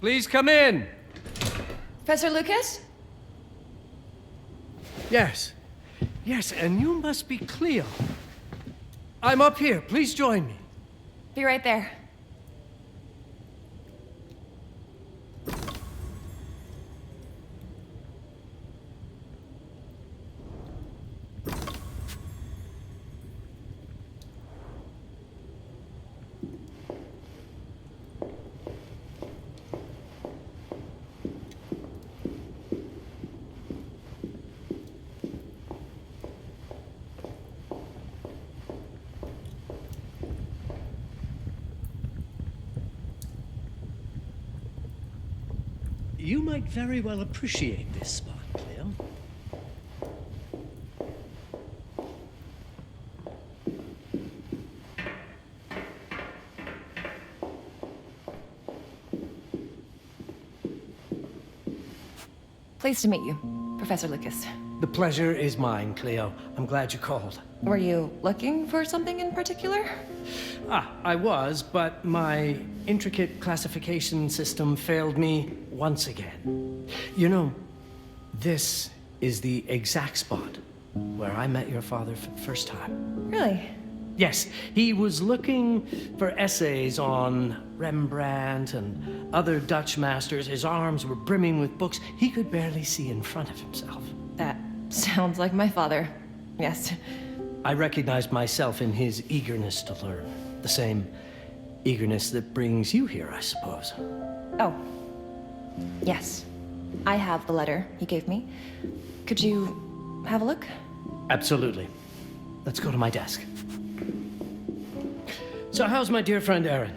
Please come in. Professor Lucas? Yes. Yes, and you must be Cleo. I'm up here. Please join me. Be right there. You might very well appreciate this spot, Cleo. Pleased to meet you, Professor Lucas. The pleasure is mine, Cleo. I'm glad you called. Were you looking for something in particular? I was, but my intricate classification system failed me once again. You know, this is the exact spot where I met your father for the first time. Really? Yes, he was looking for essays on Rembrandt and other Dutch masters. His arms were brimming with books. He could barely see in front of himself. That sounds like my father. Yes. I recognized myself in his eagerness to learn. The same eagerness that brings you here, I suppose. Oh. Yes. I have the letter he gave me. Could you have a look? Absolutely. Let's go to my desk. So how's my dear friend Aaron?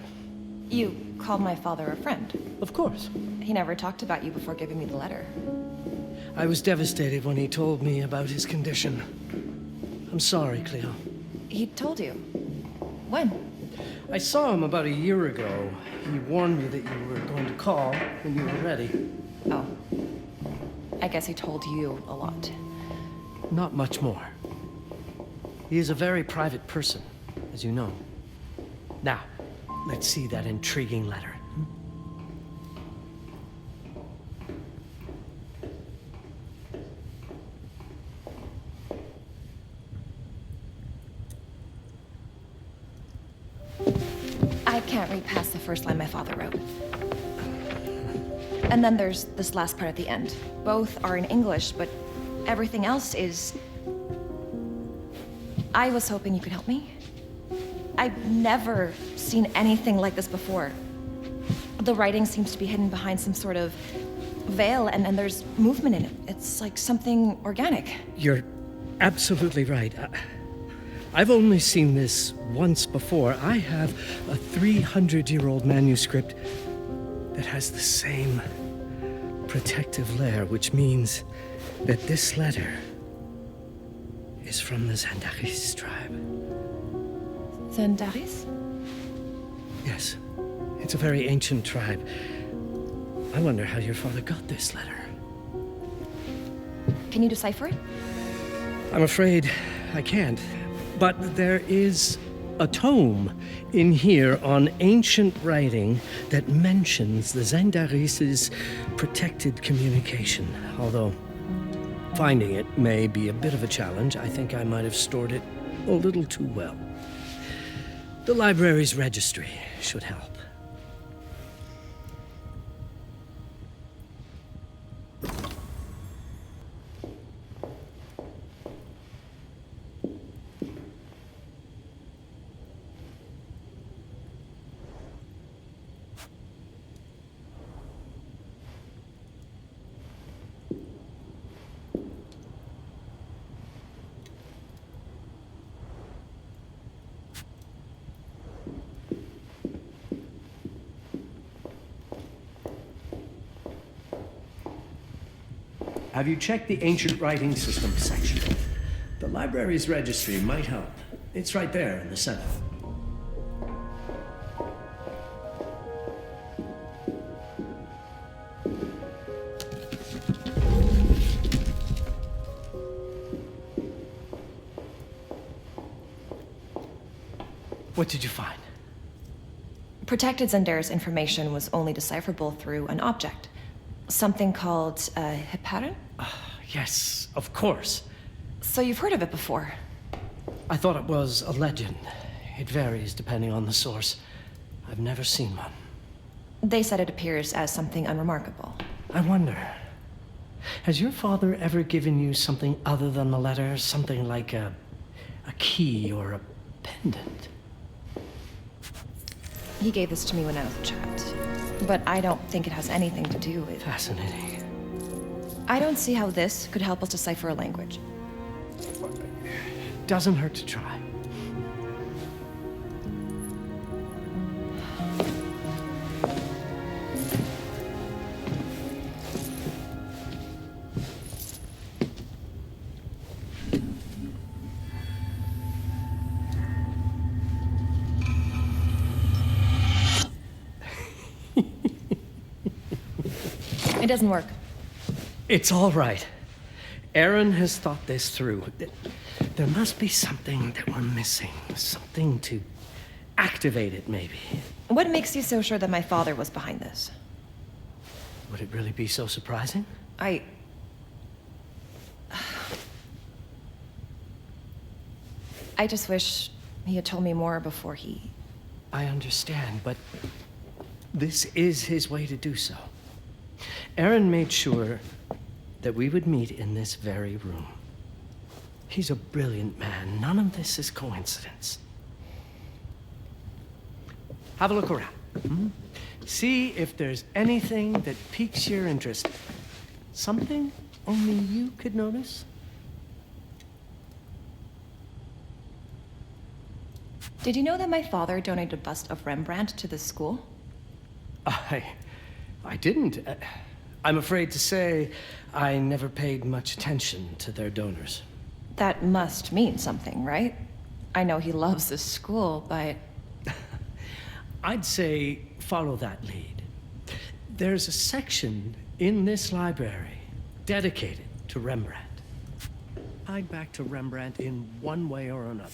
You called my father a friend. Of course. He never talked about you before giving me the letter. I was devastated when he told me about his condition. I'm sorry, Cleo. He told you? When? I saw him about a year ago. He warned me that you were going to call when you were ready. Oh. I guess he told you a lot. Not much more. He is a very private person, as you know. Now, let's see that intriguing letter. I can't read past the first line my father wrote. And then there's this last part at the end. Both are in English, but everything else is... I was hoping you could help me. I've never seen anything like this before. The writing seems to be hidden behind some sort of veil, and there's movement in it. It's like something organic. You're absolutely right. I've only seen this once before. I have a 300-year-old manuscript that has the same protective layer, which means that this letter is from the Zandaris tribe. Zandaris? Yes, it's a very ancient tribe. I wonder how your father got this letter. Can you decipher it? I'm afraid I can't. But there is a tome in here on ancient writing that mentions the Zandaris' protected communication. Although finding it may be a bit of a challenge, I think I might have stored it a little too well. The library's registry should help. Have you checked the ancient writing system section? The library's registry might help. It's right there in the center. What did you find? Protected Zendare's information was only decipherable through an object. Something called a heparin? Yes, of course. So you've heard of it before? I thought it was a legend. It varies depending on the source. I've never seen one. They said it appears as something unremarkable. I wonder, has your father ever given you something other than the letter? Something like a key or a pendant? He gave this to me when I was a child. But I don't think it has anything to do with... Fascinating. I don't see how this could help us decipher a language. Doesn't hurt to try. It doesn't work. It's all right. Aaron has thought this through. There must be something that we're missing. Something to activate it, maybe. What makes you so sure that my father was behind this? Would it really be so surprising? I just wish he had told me more before he... I understand, but this is his way to do so. Aaron made sure that we would meet in this very room. He's a brilliant man. None of this is coincidence. Have a look around. See if there's anything that piques your interest. Something only you could notice? Did you know that my father donated a bust of Rembrandt to this school? I didn't. I'm afraid to say I never paid much attention to their donors. That must mean something, right? I know he loves this school, but... I'd say follow that lead. There's a section in this library dedicated to Rembrandt. Tied back to Rembrandt in one way or another.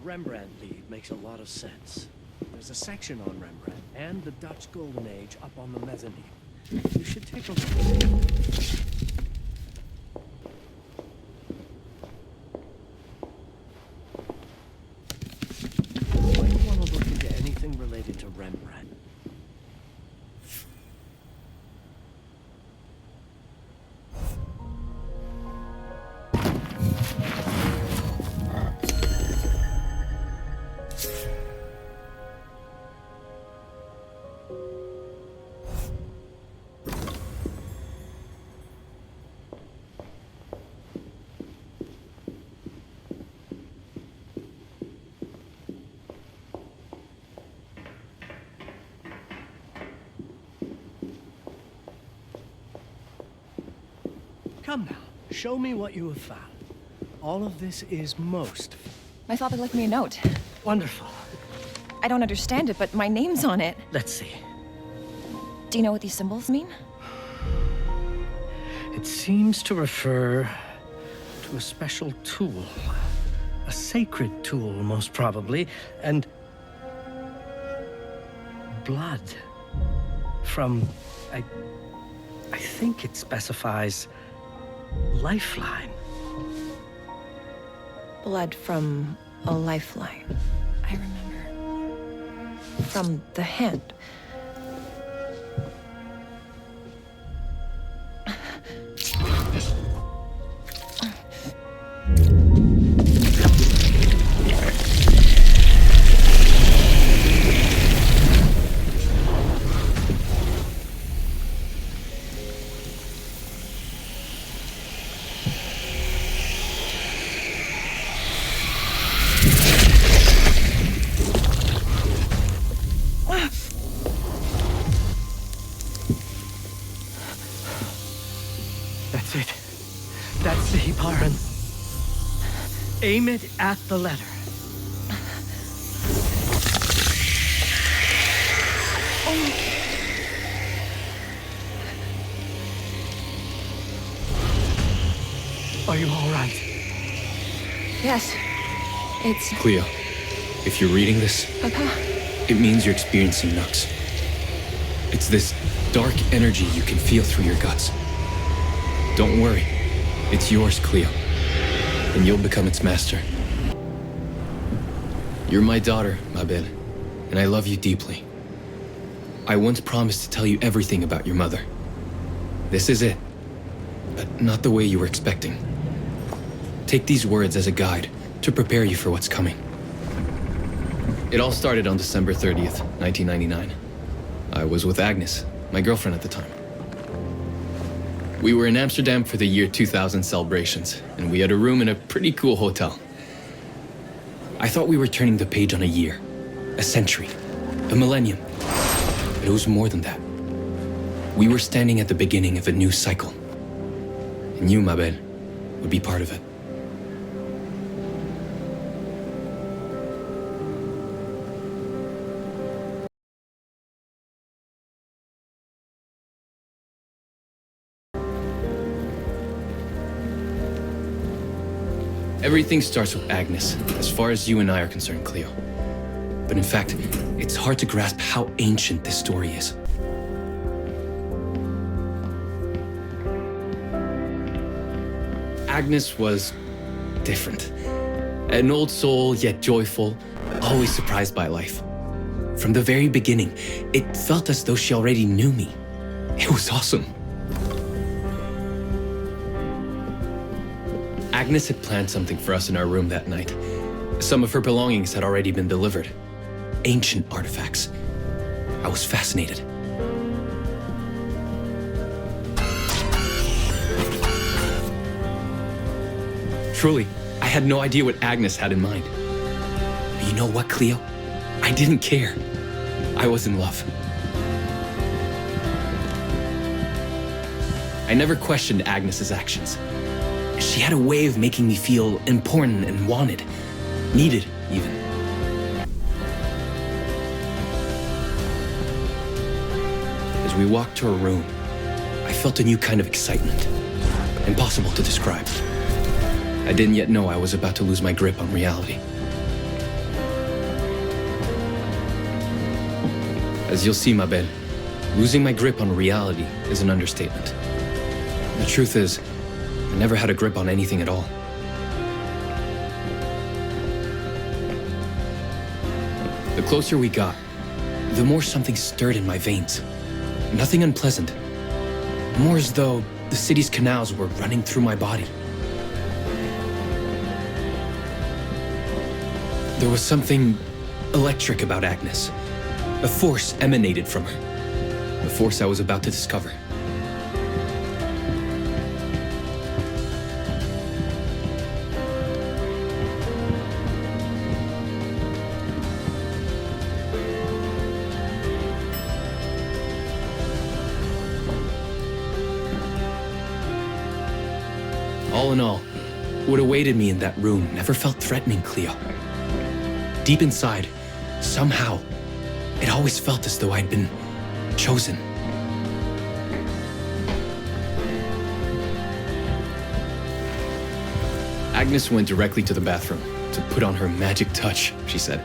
Rembrandt lead makes a lot of sense. There's a section on Rembrandt and the Dutch Golden Age up on the mezzanine. You should take a look. Might want to look into anything related to Rembrandt. Come now, show me what you have found. All of this is most... My father left me a note. wonderful. I don't understand it, but my name's on it. Let's see. Do you know what these symbols mean? It seems to refer to a special tool. A sacred tool, most probably, and... blood. From... I think it specifies... lifeline. Blood from a lifeline. I remember. From the hand. That's the Baron. Aim it at the letter. Are you all right? Yes. It's... Cleo, if you're reading this, Papa? it means you're experiencing Nux. It's this dark energy you can feel through your guts. Don't worry. It's yours, Cleo. And you'll become its master. You're my daughter, ma belle, and I love you deeply. I once promised to tell you everything about your mother. This is it, but not the way you were expecting. Take these words as a guide to prepare you for what's coming. It all started on December 30th, 1999. I was with Agnes, my girlfriend at the time. We were in Amsterdam for the year 2000 celebrations, and we had a room in a pretty cool hotel. I thought we were turning the page on a year, a century, a millennium. But it was more than that. We were standing at the beginning of a new cycle. And you, ma belle, would be part of it. Everything starts with Agnes, as far as you and I are concerned, Cleo. But in fact, it's hard to grasp how ancient this story is. Agnes was different. An old soul, yet joyful, always surprised by life. From the very beginning, it felt as though she already knew me. It was awesome. Agnes had planned something for us in our room that night. Some of her belongings had already been delivered. Ancient artifacts. I was fascinated. Truly, I had no idea what Agnes had in mind. But you know what, Cleo? I didn't care. I was in love. I never questioned Agnes's actions. She had a way of making me feel important and wanted. Needed, even. As we walked to her room, I felt a new kind of excitement. Impossible to describe. I didn't yet know I was about to lose my grip on reality. As you'll see, ma belle, losing my grip on reality is an understatement. The truth is, I never had a grip on anything at all. The closer we got, the more something stirred in my veins. Nothing unpleasant. More as though the city's canals were running through my body. There was something electric about Agnes. A force emanated from her. The force I was about to discover. All in all, what awaited me in that room never felt threatening, Cleo. Deep inside, somehow, it always felt as though I'd been chosen. Agnes went directly to the bathroom to put on her magic touch, she said.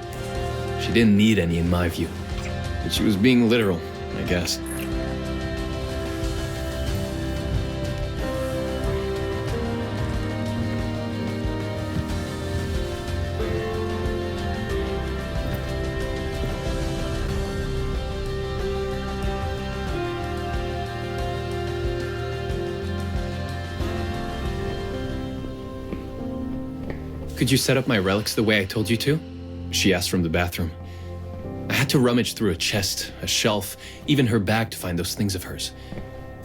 She didn't need any in my view, but she was being literal, I guess. Could you set up my relics the way I told you to? She asked from the bathroom. I had to rummage through a chest, a shelf, even her bag to find those things of hers.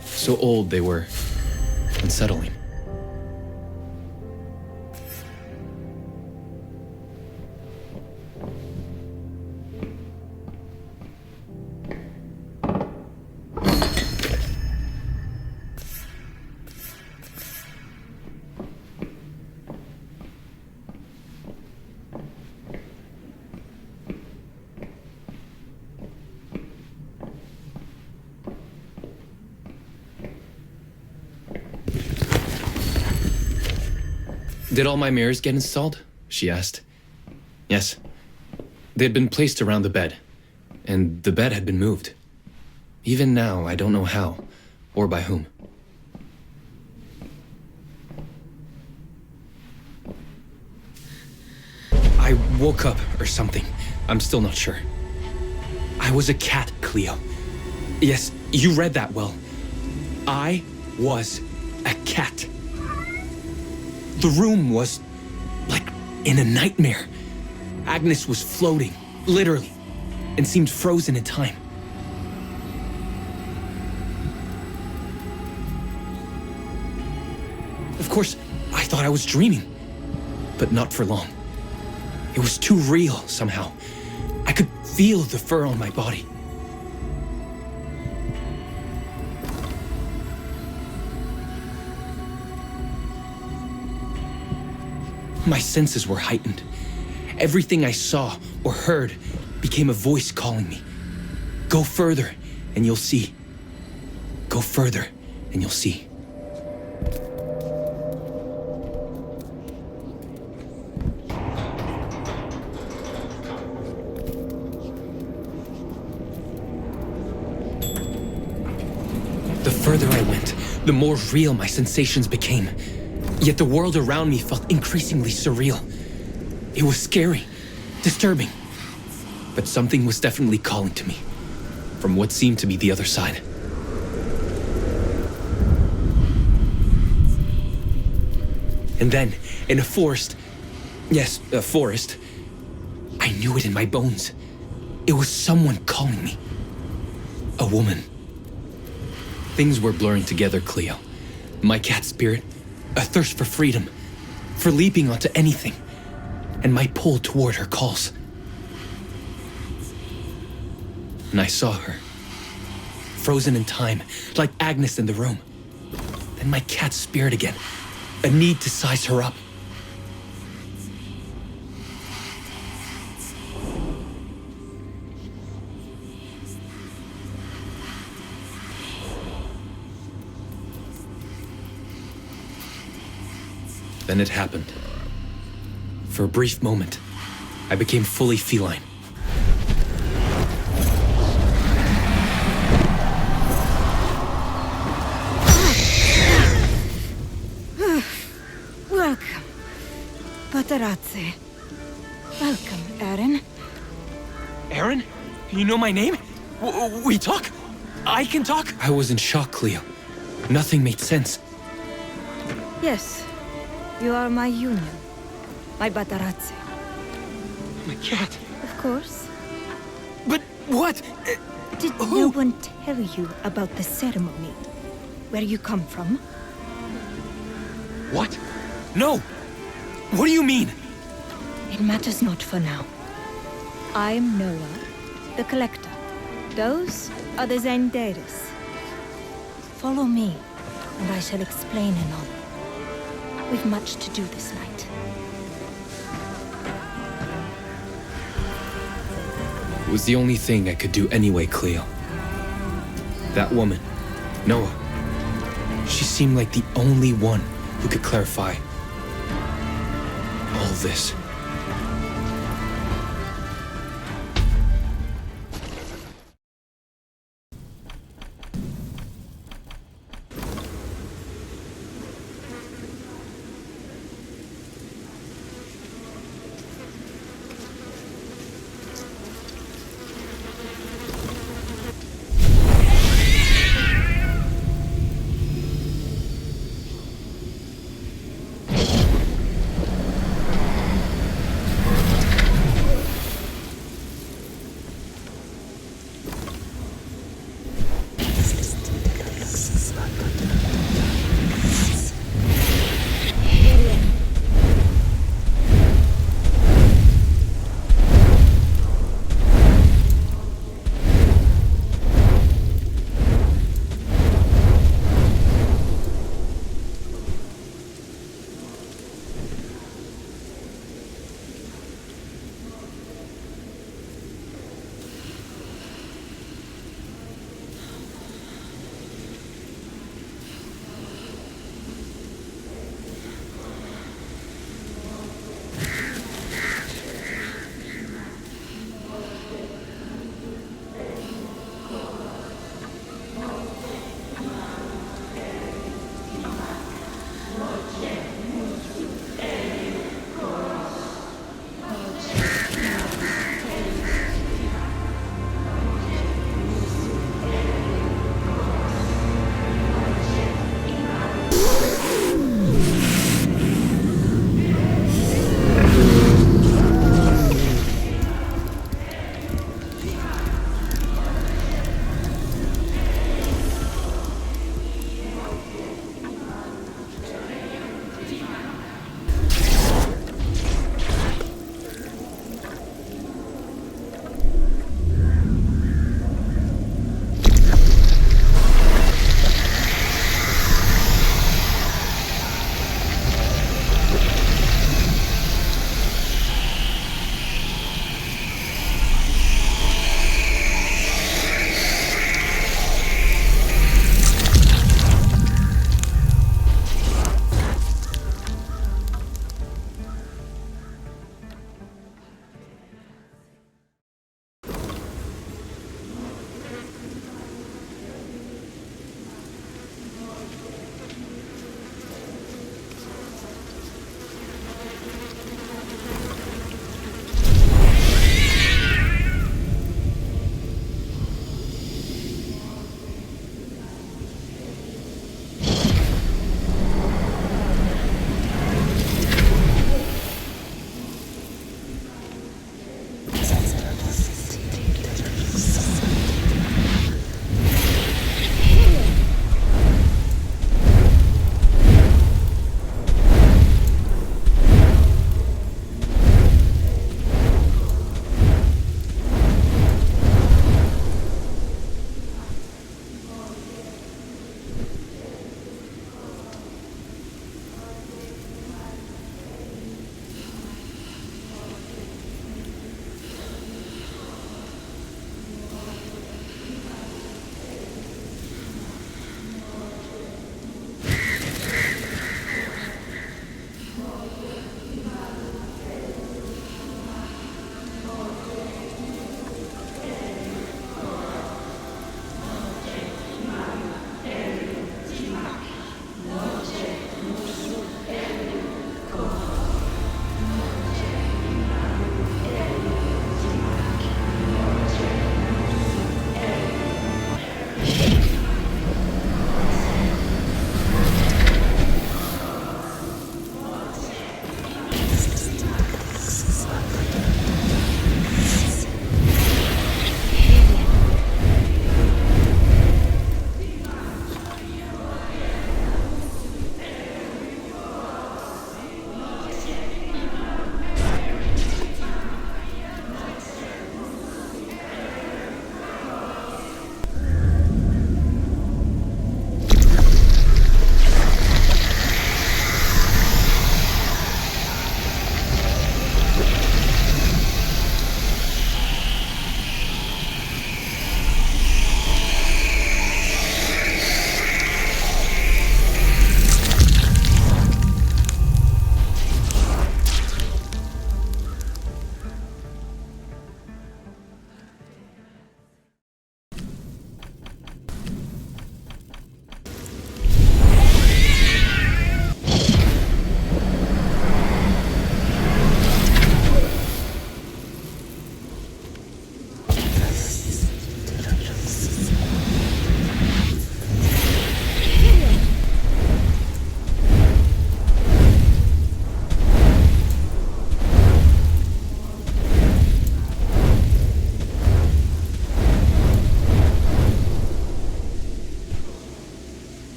So old they were unsettling. Did all my mirrors get installed? She asked. Yes. They had been placed around the bed, and the bed had been moved. Even now, I don't know how, or by whom. I woke up or something. I'm still not sure. I was a cat, Cleo. Yes, you read that well. I was a cat. The room was like in a nightmare. Agnes was floating, literally, and seemed frozen in time. Of course, I thought I was dreaming, but not for long. It was too real somehow. I could feel the fur on my body. My senses were heightened. Everything I saw or heard became a voice calling me. Go further and you'll see. Go further and you'll see. The further I went, the more real my sensations became. Yet the world around me felt increasingly surreal. It was scary, disturbing, but something was definitely calling to me from what seemed to be the other side. And then, in a forest, yes, a forest, I knew it in my bones. It was someone calling me. A woman. Things were blurring together, Cleo. My cat spirit, a thirst for freedom, for leaping onto anything, and my pull toward her calls. And I saw her, frozen in time, like Agnes in the room. Then my cat spirit again, a need to size her up. Then it happened. For a brief moment, I became fully feline. Welcome, Patarazzi. Welcome, Aaron. Aaron? You know my name? We talk? I can talk? I was in shock, Cleo. Nothing made sense. Yes, you are my union, my Patarazzi. My cat. Of course. But what? Did no one tell you about the ceremony? Where you come from? What? No! What do you mean? It matters not for now. I am Noah, the Collector. Those are the Zendaris. Follow me, and I shall explain anon. We've much to do this night. It was the only thing I could do anyway, Cleo. That woman, Noah, she seemed like the only one who could clarify all this.